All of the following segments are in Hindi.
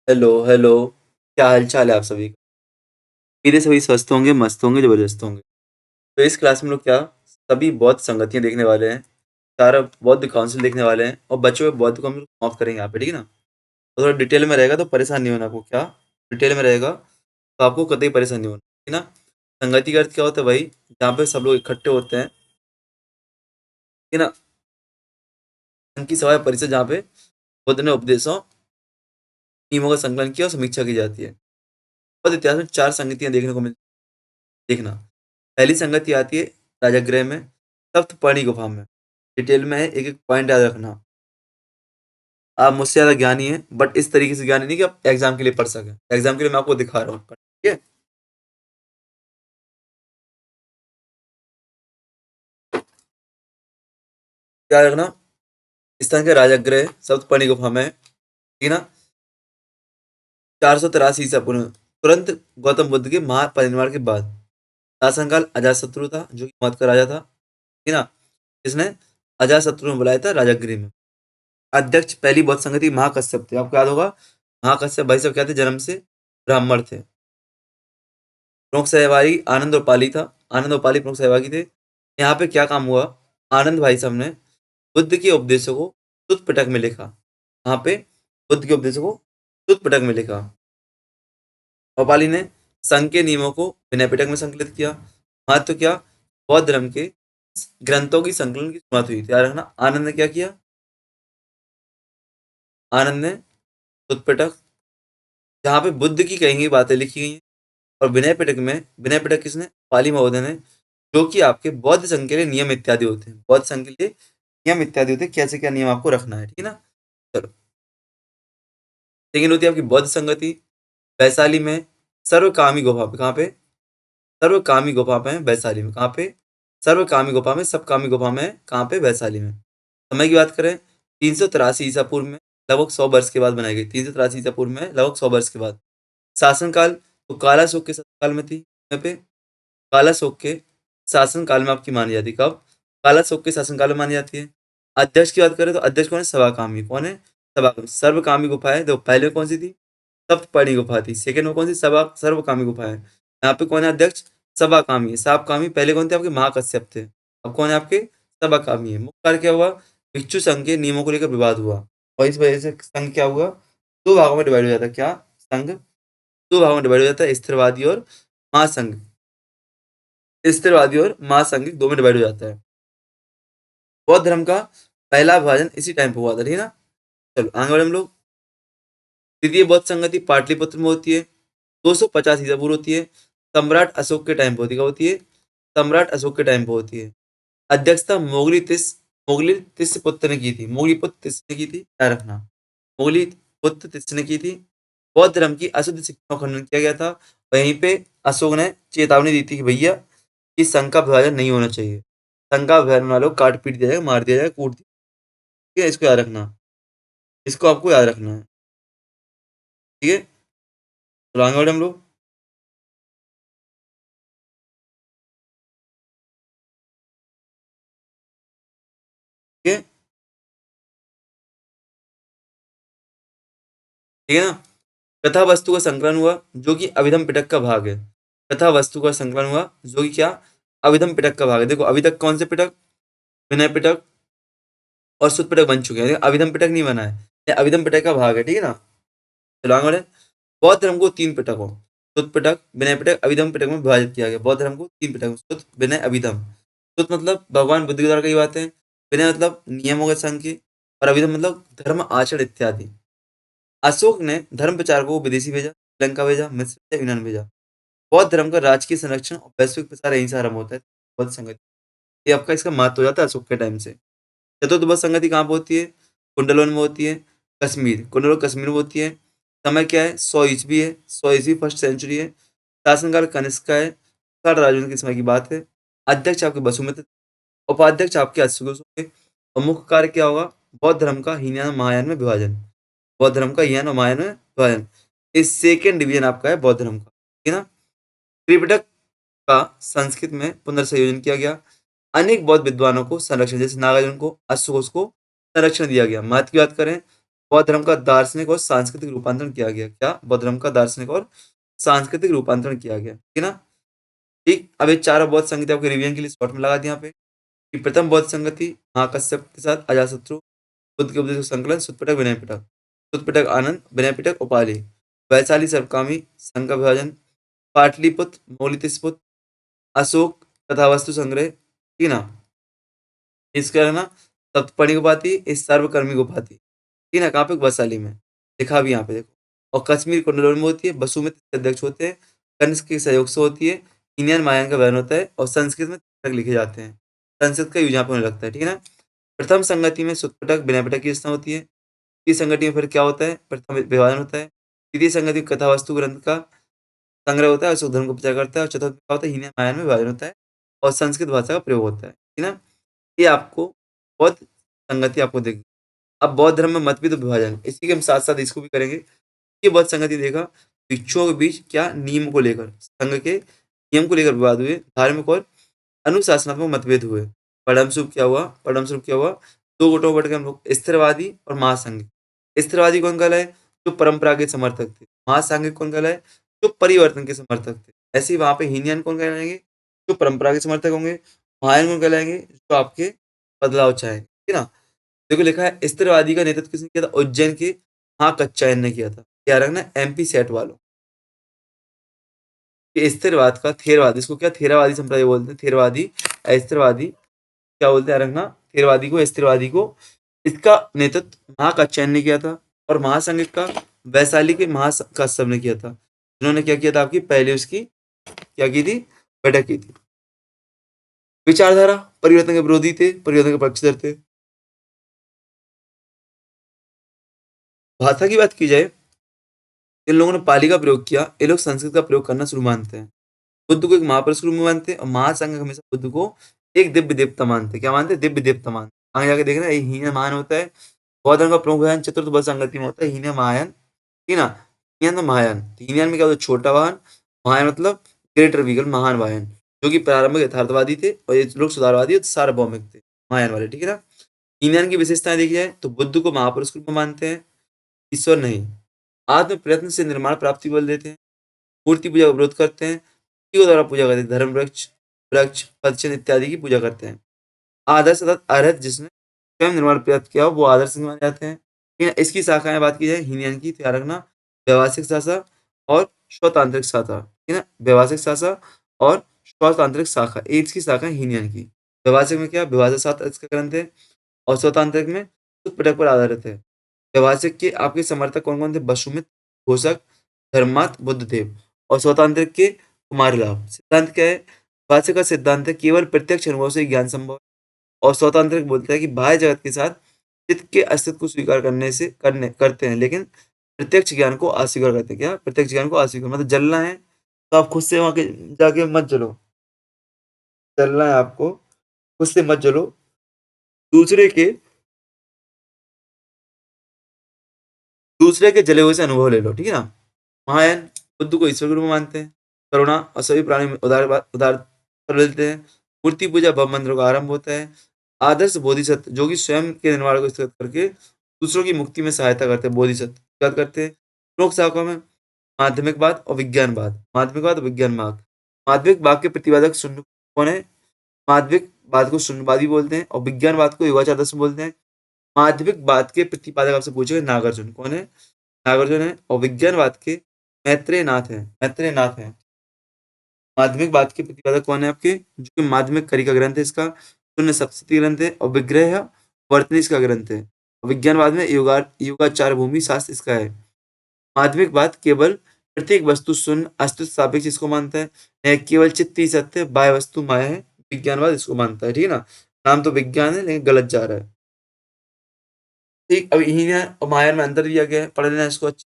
Hello hello. क्या हाल चाल है आप सभी का? मेरे सभी स्वस्थ होंगे, मस्त होंगे, जबरदस्त होंगे। तो इस क्लास में लोग क्या सभी बौद्ध संगतियाँ देखने वाले हैं, सारा बौद्ध काउंसिल देखने वाले हैं और बच्चों के बौद्ध को हम लोग ऑफ करेंगे यहाँ पे, ठीक है ना? तो थोड़ा डिटेल में रहेगा तो परेशान नहीं होना आपको। क्या डिटेल में रहेगा तो आपको कतई परेशान नहीं होना, ठीक है ना? संगति का अर्थ क्या होता है भाई? जहाँ पे सब लोग इकट्ठे होते हैं, ठीक है ना? उनकी सभा या परिषद जहाँ पे बुद्ध ने उपदेशों नियमों का संकलन किया और समीक्षा की जाती है। बौद्ध इतिहास में 4 संगतियाँ देखने को मिलती देखना। पहली संगति आती है राजगृह में, सप्तपर्णी गुफा में। डिटेल में है, एक-एक पॉइंट याद रखना। आप मुझसे ज़्यादा ज्ञानी हैं, बट इस तरीके से ज्ञानी नहीं कि आप एग्ज़ाम के लिए पढ़ सकें। एग्ज़ाम के लिए मैं आपको दिखा रहा हूँ, ठीक है? याद रखना, इस तरह के राजगृह सप्तपर्णी गुफा में, ठीक है ना? 483 ईसा पूर्व में, तुरंत गौतम बुद्ध के महापरिनिर्वाण के बाद। शासनकाल अजातशत्रु था, जो कि मौत का राजा था, ठीक है ना? इसने अजातशत्रु ने बुलाया था राजगृह में। अध्यक्ष पहली बौद्ध संगति महाकश्यप थे, आपको याद होगा। महाकश्यप भाई साहब क्या थे? जन्म से ब्राह्मण थे। प्रमुख सहभागी आनंद और पाली था। आनंद और पाली प्रमुख सहभागी थे। यहाँ पे क्या काम हुआ? आनंद भाई साहब ने बुद्ध के उपदेशों को शुद्ध पिटक में लिखा। यहाँ पे बुद्ध के उपदेशों को शुद्ध पिटक में लिखा। और पाली ने संघ के नियमों को विनय पिटक में संकलित किया। महत्व क्या? बौद्ध धर्म के ग्रंथों की संकलन की शुरुआत हुई थी। याद रखना, आनंद ने क्या किया? आनंद ने शुद्ध पिटक, जहाँ पे बुद्ध की कही गई बातें लिखी गई हैं। और विनय पिटक में, विनय पिटक किसने? पाली महोदय ने, जो कि आपके बौद्ध संघ के लिए नियम इत्यादि होते हैं। बौद्ध संघ के लिए नियम इत्यादि होते हैं, कैसे क्या नियम आपको रखना है, ठीक है ना? चलो, सेकेंड होती है आपकी बौद्ध संगति वैशाली में, सर्वकामी गुफा पे। कहाँ पे? सर्वकामी गुफा पे है वैशाली में। कहाँ पे? सर्वकामी गुफा में, सबकामी गुफा में है। कहाँ पे? वैशाली में। समय की बात करें, 383 ईसा पूर्व में, लगभग 100 वर्ष के बाद बनाई गई। 383 ईसा पूर्व में, लगभग 100 वर्ष के बाद। शासनकाल तो काला अशोक के शासनकाल में थी। यहाँ पे काला अशोक के शासनकाल में आपकी मानी जाती है। कब? काला अशोक के शासनकाल में मानी जाती है। अध्यक्ष की बात करें तो अध्यक्ष कौन है? सभाकामी। कौन है? सभाकामी। सर्वकामी गुफा है, देखो पहले में कौन सी थी? सप्तपर्णी गुफा थी। सेकंड में कौन सी? सभा सर्वकामी गुफा है। यहाँ पे कौन है अध्यक्ष? सभाकामी है। सभाकामी पहले कौन थे? आपके महाकश्यप थे। अब कौन है आपके? सभाकामी है। मुख्य कार्य क्या हुआ? भिक्षु संघ के नियमों को लेकर विवाद हुआ और इस वजह से संघ क्या हुआ? दो भागों में डिवाइड हो जाता है। क्या? संघ दो भागों में डिवाइड हो जाता है, स्थिरवादी और महासंघ। स्थिरवादी और महासंघ दो में डिवाइड हो जाता है। बौद्ध धर्म का पहला विभाजन इसी टाइम पे हुआ था, ठीक है ना? चलो आगे बढ़े हम लोग। तृतीय बौद्ध संगति पाटलिपुत्र में होती है, 250 ईसा पूर्व होती है। सम्राट अशोक के टाइम पे होती है। कब होती है? सम्राट अशोक के टाइम पे होती है। अध्यक्षता मोगली तिस्य पुत्र ने की थी। मोगली पुत्र तिस्य ने की थी, याद रखना। मोगली पुत्र तिस्य ने की थी। बौद्ध धर्म की अशुद्ध शिक्षा का खंडन किया गया था। वहीं पे अशोक ने चेतावनी दी थी कि भैया इस संघ का विभाजन नहीं होना चाहिए। संघ का विभाजन वालों को काट पीट दिया जाएगा, मार दिया जाएगा, कूट दिया जाएगा। ठीक है, इसको याद रखना। इसको आपको याद रखना है, ठीक है? तो आगे बढ़े हम लोग, ठीक है? ठीक है ना? कथा वस्तु का संकलन हुआ, जो कि अभिधम पिटक का भाग है। कथा वस्तु का संकलन हुआ, जो कि क्या? अभिधम पिटक का भाग है। देखो अभी तक कौन से पिटक? विनय पिटक और सुत पिटक बन चुके हैं, लेकिन अभिधम पिटक नहीं बना है। ये अभिधम पिटक का भाग है, ठीक है ना? चलो आगे बढ़े। बौद्ध धर्म को 3 पिटकों, सुत पिटक, विनय पिटक, अभिधम पिटक में विभाजित किया गया। बौद्ध धर्म को 3 पिटक, सुत, विनय, अभिधम। सुत मतलब भगवान बुद्ध के द्वारा कही बातें, विनय मतलब नियमों के संग की, और अभिधम मतलब धर्म आचरण इत्यादि। अशोक ने धर्म प्रचारकों को विदेशी भेजा, श्रीलंका भेजा, मिस्र भेजा, यूनान भेजा। बौद्ध धर्म का राजकीय संरक्षण और वैश्विक प्रसार यहीं से आरंभ होता है। बौद्ध संगति, ये आपका इसका महत्व हो जाता है अशोक के टाइम से। चतुर्थ बौद्ध संगति कहाँ पे होती है? कुंडलोन में होती है, कश्मीर। कुंडलोन कश्मीर में होती है। समय क्या है? 100 ईस्वी है, 100 ईस्वी फर्स्ट सेंचुरी है। शासनकाल कनिष्क का है, साठ राजाओं के समय की बात है। अध्यक्ष आपके वसुमित्र, उपाध्यक्ष आपके अश्वघोष होंगे। और मुख्य कार्य क्या होगा? बौद्ध धर्म का हीनयान और महायान में विभाजन। बौद्ध धर्म का हीनयान और महायान में विभाजन, इस सेकेंड डिवीजन आपका है बौद्ध धर्म का, ठीक है ना? त्रिपिटक का संस्कृत में पुनर्संयोजन किया गया। अनेक बौद्ध विद्वानों को संरक्षण, जैसे नागार्जुन को, अश्वघोष को संरक्षण दिया गया। महत्व की बात करें बौद्ध धर्म का दार्शनिक और सांस्कृतिक रूपांतरण किया गया। क्या? बौद्ध धर्म का दार्शनिक और सांस्कृतिक रूपांतरण किया गया। ठीक है ना? ठीक, अब ये चारों बौद्ध संगति आपके रिवीजन के लिए शॉर्ट में लगा दी यहाँ पे कि प्रथम बौद्ध संगति महाकश्यप के साथ अजातशत्रु, बुद्ध के उपदेश का संकलन, सुत्तपिटक, विनय पिटक, सुत्तपिटक आनंद, विनय पिटक उपालि, वैशाली सर्वकामी, संघ का विभाजन, पाटलिपुत्र, मौलितिसपुत्र, अशोक, कथावस्तु संग्रह। ठीक है ना? इसका है ना सप्तपदी उपाधि, इस सर्वकर्मी उपाधि। ठीक है ना? कहाँ पे? वैशाली में लिखा भी यहाँ पे देखो। और कश्मीर कुंडलों में होती है, बसुमित्र इसके अध्यक्ष होते हैं, कनिष्क के सहयोग से होती है, हीनयान महायान का बयान होता है और संस्कृत में तक लिखे जाते हैं। संस्कृत का यूज यहाँ पे होने लगता है। ठीक है ना? प्रथम संगति में सुत्तपिटक, विनय पिटक की रचना होती है। द्वितीय संगति में फिर क्या होता है? प्रथम विभाजन होता है। तृतीय संगति में कथावस्तु ग्रंथ का संग्रह होता है, उस धर्म को प्रचार करता है। और चतुर्थ क्या होता है? हीनयान महायान में विभाजन होता है और संस्कृत भाषा का प्रयोग होता है। ठीक है ना? ये आपको बौद्ध संगति आपको देगी। अब बौद्ध धर्म में मतभेद और विभाजन, इसी के हम साथ साथ इसको भी करेंगे। ये बौद्ध संगति देखा भिक्षुओं के बीच क्या नियम को लेकर, संघ के नियम को लेकर विवाद हुए, धार्मिक और अनुशासनात्मक मतभेद हुए। परिणामस्वरूप क्या हुआ? परिणामस्वरूप क्या हुआ? दो गुटों में बट गए हम लोग, स्थिरवादी और महासंघ। स्थिरवादी कौन कहलाए? जो परंपरा के समर्थक थे। महासांघिक कौन कहलाए? जो परिवर्तन के समर्थक थे। ऐसे ही वहां पे हीनयान कौन कहलाएंगे? जो परंपरा के समर्थक होंगे। महायान कौन कहलाएंगे? जो आपके बदलाव चाहे। ठीक है ना? देखो लिखा है स्थिरवादी का नेतृत्व किसने किया था? उज्जैन के महाकच्चायन ने किया था। क्या रखना? एमपी सेट वालों। ये स्थिरवाद का थेरवाद, इसको क्या थेरावादी संप्रदाय बोलते हैं? थेरवादी स्थिरवादी क्या बोलते हैं? रखना थेरवादी को, स्थिरवादी को। इसका नेतृत्व महाकच्चायन ने किया था और महासंघ का वैशाली के महाकश्यप ने किया था। जिन्होंने क्या किया था? आपकी पहले उसकी क्या की थी? बैठक की थी। विचारधारा परिवर्तन के विरोधी थे, परिवर्तन के पक्षधर थे। भाषा की बात की जाए, इन लोगों ने पाली का प्रयोग किया। ये लोग संस्कृत का प्रयोग करना शुरू मानते हैं। बुद्ध को एक महापुरुष के रूप में मानते हैं और महासंघ हमेशा बुद्ध को एक दिव्य देवता मानते हैं। क्या मानते हैं? दिव्य देवता मानते हैं। आगे जाके देखना ये हीन महान होता है। बौद्ध धर्म का प्रमुख वाहन चतुर्थ बौद्ध संगति में होता है हीन महायान। ठीक है ना? हीनयान तो महायान, हीनयान में क्या होता है? छोटा वाहन। महायान मतलब ग्रेटर व्हीकल, महान वाहन, जो कि प्रारंभिक यथार्थवादी थे और ये लोग सुधारवादी और सार्वभौमिक थे, महायान वाले। ठीक है ना? हीनयान की विशेषताएं देखी जाए तो बुद्ध को महापुरुष के रूप में मानते हैं, ईश्वर नहीं। आत्म प्रयत्न से निर्माण प्राप्ति बल देते हैं। मूर्ति पूजा का विरोध करते हैं। शिव द्वारा पूजा करते हैं। धर्म वृक्ष, वृक्ष, पदचिन्ह इत्यादि की पूजा करते हैं। आदर्श अर्थात अर्हत जिसने स्वयं निर्माण प्राप्त किया हो वो आदर्श माने जाते हैं। ठीक है? इसकी शाखाएं बात की जाए हीनयान की, तो याद रखना व्यवसायिक शाखा और स्वतांत्रिक शाखा। ठीक है ना? व्यवसायिक शाखा और स्वतांत्रिक शाखा, ये इसकी शाखा है हीनयान की। व्यवसायिक में क्या? विभाजन शास्त्र इसका ग्रंथ है और स्वतांत्रिक में पिटक पर आधारित है। व्यवसायिक के आपके समर्थक कौन कौन थे? वसुमित्र, घोषक, धर्मात, बुद्धदेव। और स्वतांत्रिक के कुमारलाल। सिद्धांत क्या है? भाष्य का सिद्धांत है केवल प्रत्यक्ष अनुभव से ज्ञान संभव है। और स्वतांत्रिक बोलता है कि बाह्य जगत के साथ चित्त के अस्तित्व को स्वीकार करने से करते हैं, लेकिन प्रत्यक्ष ज्ञान को अस्वीकार करते हैं। क्या? प्रत्यक्ष ज्ञान को अस्वीकार मतलब जलना है तो आप खुद से वहां के जाके मत जलो। जलना है आपको, खुद से मत जलो, दूसरे के जले हुए से अनुभव ले लो। ठीक है ना? महायान बुद्ध को ईश्वर के रूप में मानते हैं। करुणा और सभी प्राणी में उदार उदार कर लेते हैं। मूर्ति पूजा भव मंदिरों का आरंभ होता है। आदर्श बोधिसत्व जो कि स्वयं के निर्माण को स्थिर करके दूसरों की मुक्ति में सहायता करते हैं। बोधिसत्व क्या करते हैं? प्रमुख शाखाओं में माध्यमिकवाद और विज्ञानवाद। माध्यमिकवाद और विज्ञानवाद। माध्यमिकवाद के प्रतिपादक शून्य कौन है? माध्यमिकवाद को शून्यवादी बोलते हैं और विज्ञानवाद को योगाचार दर्शन बोलते हैं। माध्यमिकवाद के प्रतिपादक आपसे पूछेंगे नागार्जुन। कौन है? नागार्जुन है। और विज्ञानवाद के मैत्रेयनाथ है। मैत्रेयनाथ है। माध्यमिकवाद के प्रतिपादक कौन है आपके? जो कि माध्यमिक करी का ग्रंथ है इसका, शून्य सप्तशती ग्रंथ है और विग्रह वर्तनी इसका ग्रंथ है। और विज्ञानवाद में योगाचार भूमि शास्त्र इसका है। माध्यमिकवाद केवल प्रत्येक वस्तु शून्य अस्तित्व सापेक्ष इसको मानता है। केवल चित्त ही सत्य, बाह्य वस्तु माया है। विज्ञानवाद इसको मानता है। ठीक है ना? नाम तो विज्ञान है लेकिन गलत जा रहा है। ठीक, अब हीनयान और महायान में अंतर दिया गया है, पढ़ लेना इसको अच्छा।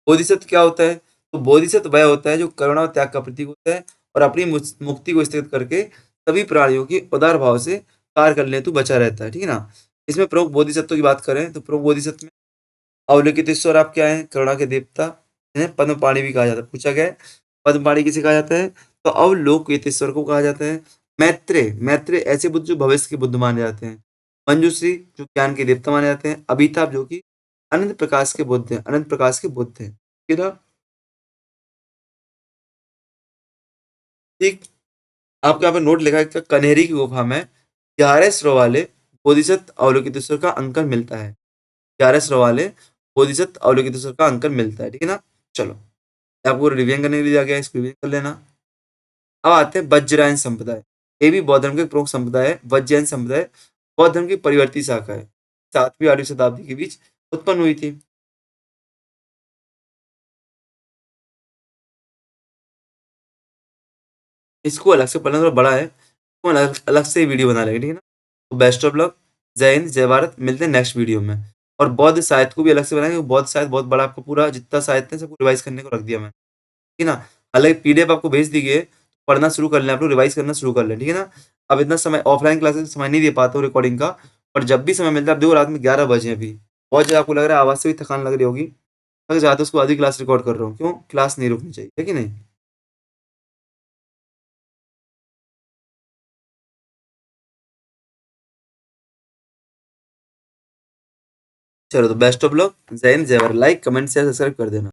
बोधिसत्व क्या होता है? तो बोधिसत्व वह होता है जो करुणा और त्याग का प्रतीक होता है और अपनी मुक्ति को स्थगित करके सभी प्राणियों की उदार भाव से कार्य करने हेतु बचा रहता है। ठीक है ना? इसमें प्रमुख बोधिसत्व की बात करें तो प्रमुख बोधिसत्व में अवलोकितेश्वर आप क्या है? करुणा के देवता, इन्हें पद्मपाणि भी कहा जाता है। पूछा गया है पद्मपाणि किसे कहा जाता है? तो अवलोकितेश्वर को कहा जाता है। मैत्रेय, मैत्रेय ऐसे बुद्ध जो भविष्य के बुद्ध माने जाते हैं। मंजूश्री जो ज्ञान के देवता माने जाते हैं, अमिताभ जो कि अनंत प्रकाश के बुद्ध हैं, अनंत प्रकाश के बुद्ध हैं। ठीक है ना? ठीक, आपको यहाँ पे नोट लिखा है कि कन्हेरी की गुफा में 11 सरों वाले बोधिसत्व अवलोकितेश्वर का अंकन मिलता है। 11 सरों वाले बोधिसत्व अवलोकितेश्वर का अंकन मिलता है। ठीक है ना? चलो, आपको रिवीजन करने के लिए दिया गया है, इसको रिवीजन कर लेना। अब आते हैं वज्रयान संप्रदाय। ये भी बौद्ध धर्म के प्रमुख संप्रदाय है। वज्रयान संप्रदाय बौद्ध धर्म की परिवर्ती शाखा है। 7वीं 8वीं शताब्दी के बीच उत्पन्न हुई थी। इसको अलग से पढ़ना थोड़ा बड़ा है, तो अलग अलग से वीडियो बना लेंगे। ठीक है ना? तो बेस्ट ऑफ लक। जय हिंद, जय भारत। मिलते हैं नेक्स्ट वीडियो में। और बौद्ध साहित्य को भी अलग से बनाएंगे। बौद्ध साहित्य बहुत बड़ा, आपको पूरा जितना साहित्य है सबको रिवाइज करने को रख दिया मैं। ठीक है ना? हालांकि पीडीएफ आपको भेज दी गई है, पढ़ना शुरू कर लें, आप लोग रिवाइज करना शुरू कर लें। ठीक है ना? अब इतना समय ऑफलाइन क्लासेस में समय नहीं दे पाता हूँ रिकॉर्डिंग का, पर जब भी समय मिलता है, आप देखो रात में 11 बजे अभी बहुत ज़्यादा आपको लग रहा है आवाज़ से भी थकान लग रही होगी, थक जाते उसको आधी क्लास रिकॉर्ड कर रहा हूँ। क्यों? क्लास नहीं रुकनी चाहिए, है कि नहीं? चलो, तो बेस्ट ऑफ लक। जय हिंद, जय Bharat. Like, comment, share, subscribe कर देना।